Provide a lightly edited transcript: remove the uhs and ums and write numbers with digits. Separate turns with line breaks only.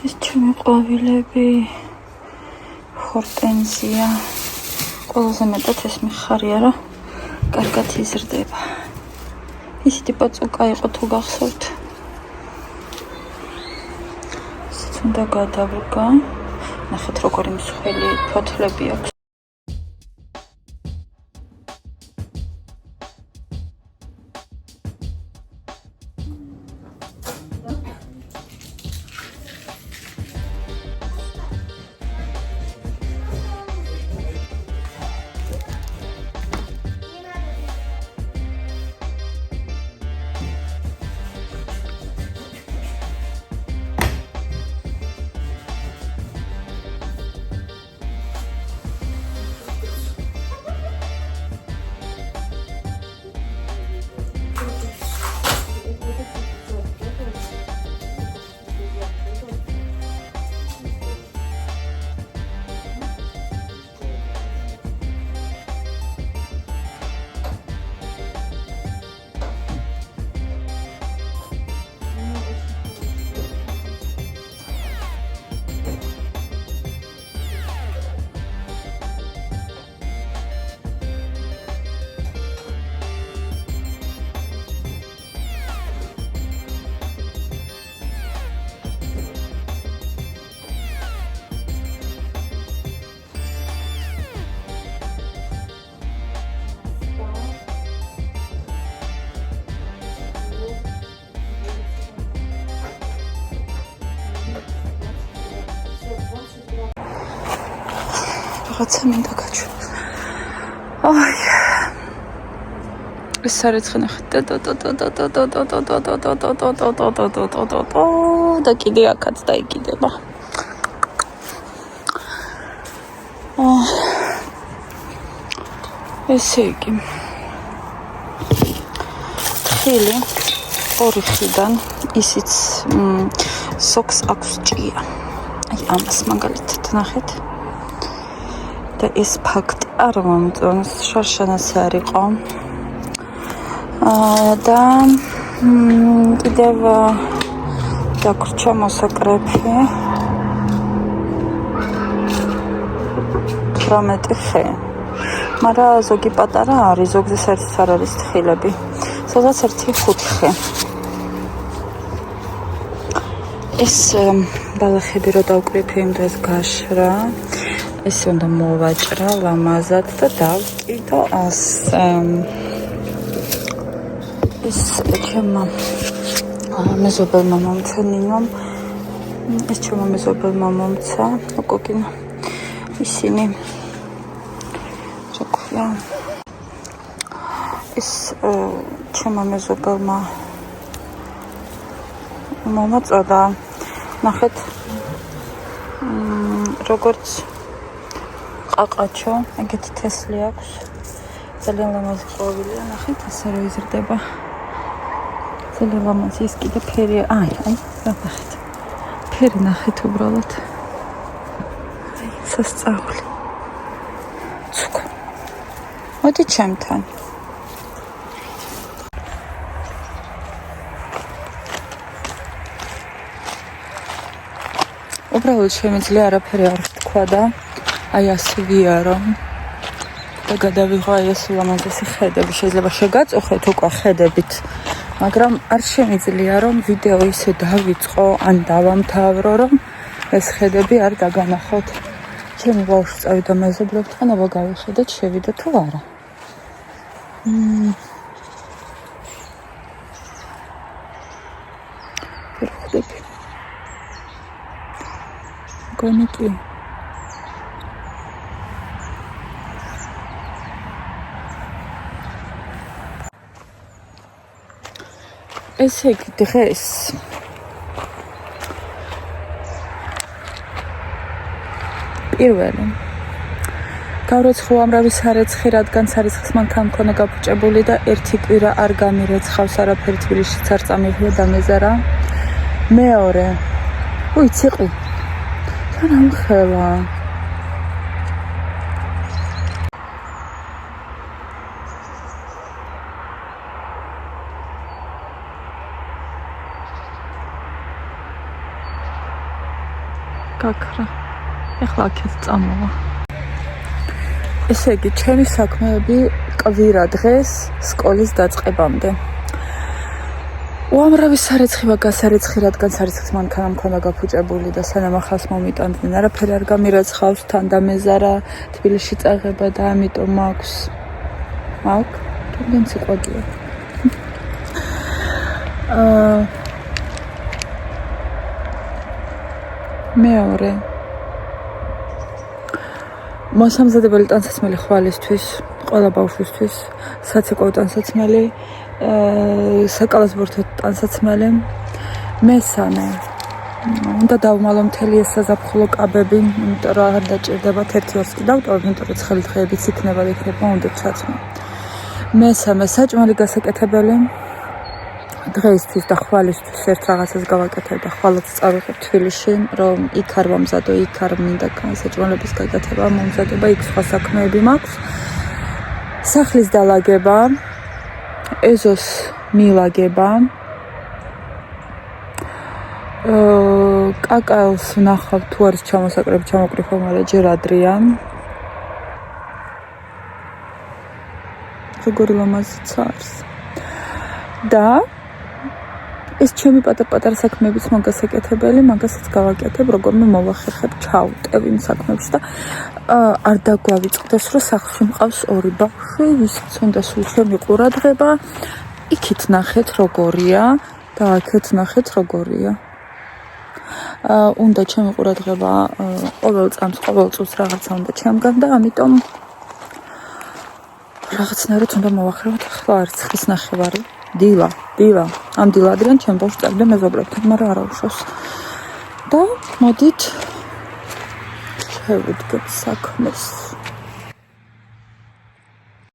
ეს ჩემი ყვავილები, ჰორტენზია. ყველაზე მეტად ეს მიხარია, რომ კარგად იზრდება. ისეთი პაწუკა იყო თუ გახსოვთ. ისიც უნდა გადავრგა. ნახეთ როგორი მსხვილი ფოთლები აქვს. რაღაცა მინდა გაჩვენ. აი. ეს სარეცხი ნახეთ. და კიდე აქაც დაიკიდება. ესე იგი. ხილი ორი ხიდან ისიც სოქს აქვს ჭია. აი ამას მაგალითად ნახეთ. და ეს ფაქტი არ მომწონს, შარშანასი არ იყო. და კიდევ დაგვრჩა მოსაკრეფი. 18 ხე. მაგრამ ზოგი პატარა არის, ზოგზე საერთოდ არ არის თხილები. სადაც 1-5 ხე. ეს ბალახები რო დავკრიფე იმ დღეს გაშრა. ეს უნდა მოვაჭრა ლამაზად და დავკიდო ასე. ეს ჩემმა მეზობელმა მომცა ნინომ. ეს ჩემმა მეზობელმა მომცა. უკოკინა. ისინი რა ქვია? ეს ჩემმა მეზობელმა მომაწოდა. ნახეთ. როგორც ყაყაჩო, ეგეთი თესლი აქვს. ძალიან ლამაზი ყვავილია, ნახეთ, ასე რომ იზრდება. ძალიან ლამაზი, ის კიდე ფერი, აი, ნახეთ. ფერი ნახეთ უბრალოდ. აი, სასწაული. ცუქა. მოდი ჩემთან. უბრალოდ შემიძლია არაფერი არ ვთქვა და აი ასე ვიარო და გადავიღო აი ეს ულამაზესი ხედები. შეიძლება შეგაწუხეთ უკვე ხედებით, მაგრამ არ შემიძლია რომ ვიდეო ისე დავიწყო ან დავამთავრო, რომ ეს ხედები არ დაგანახოთ. ჩემი ბავშვი წავიდა მეზობლებთან, აბა გავიხედეთ შევიდა თუ არა. ვერხდები. გონიკი. ესე იგი დღეს პირველი გავრეცხო ამრავი სარეცხი, რადგან სარეცხის მანქანა მქონდა გაფუჭებული და ერთი კვირა არ გამირეცხავს არაფერი, თბილისშიც არ წამივიდა დამეზარა. მეორე უიციყი რამხელა გაქრა. ეხლა აქეთ წამოვა. ესე იგი, ჩემი საქმეები კვირა დღეს სკოლის დაწყებამდე. უამრავი სარეცხივა გასარეცხი, რადგან სარეცხის მანქანა მქონდა გაფუჭებული და სანამ ახალს მომიტანდნენ, არაფერი არ გამირაცხავს, თან დამეზარა, თბილისში წაღება და ამიტომ მაქვს თუნდაც იყვაგია. მეორე მოსამზადებელი ტანსაცმელი ხვალისთვის, ყველა ბავშვისთვის, საცეკვაო ტანსაცმელი, საკალათბურთო ტანსაცმელი. მესამე უნდა დავმალო მთელი ეს საზაფხულო კაბები, იმიტომ რომ არ დაჭირდებათ 1-2 კი დავტოვებ, იმიტომ რომ ცხელი დღეებიც იქნება უნდა ჩაცმო. მესამე საჭმელი გასაკეთებელი. დღეისთვის და ხვალისთვის ერთ რაღაცას გავაკეთებ და ხვალაც წავიღებ თბილისში, რომ იქ არ ვამზადო, იქ არ მინდა საჭმელების გაკეთება, მომზადება, იქ სხვა საქმეები მაქვს. სახლის დალაგება, ეზოს მილაგება, კაკაელს ვნახავ თუ არის ჩამოსაკრები, ჩამოკრიფო, მაგრამ ჯერ ადრეა. როგორი ლამაზიც არის. და ეს ჩემი პატარ-პატარა საქმეებიც მაგასაკეთებელი, მაგასაც გავაკეთებ, როგორმე მოვახერხებ, ჩავტევ იმ საქმეებში და არ დაგვავიწყდეს, რომ სახლში მყავს 2 ბავშვი, ვისაც უნდა სულ ჩემი ყურადღება. იქით ნახეთ როგორია და აქეთ ნახეთ როგორია. უნდა ჩემი ყურადღება ყოველ წამს, ყოველ წუთს რაღაცა უნდა ჩემგან და ამიტომ რაღაცნაირად უნდა მოვახერხოთ. ახლა არის 9:30. დილა. ამ დილადრიან ჩემ ბავშვს წავიდა მეზობლებთან, მაგრამ არ აუშავს. და მოდით შევუდგეთ საქმეს.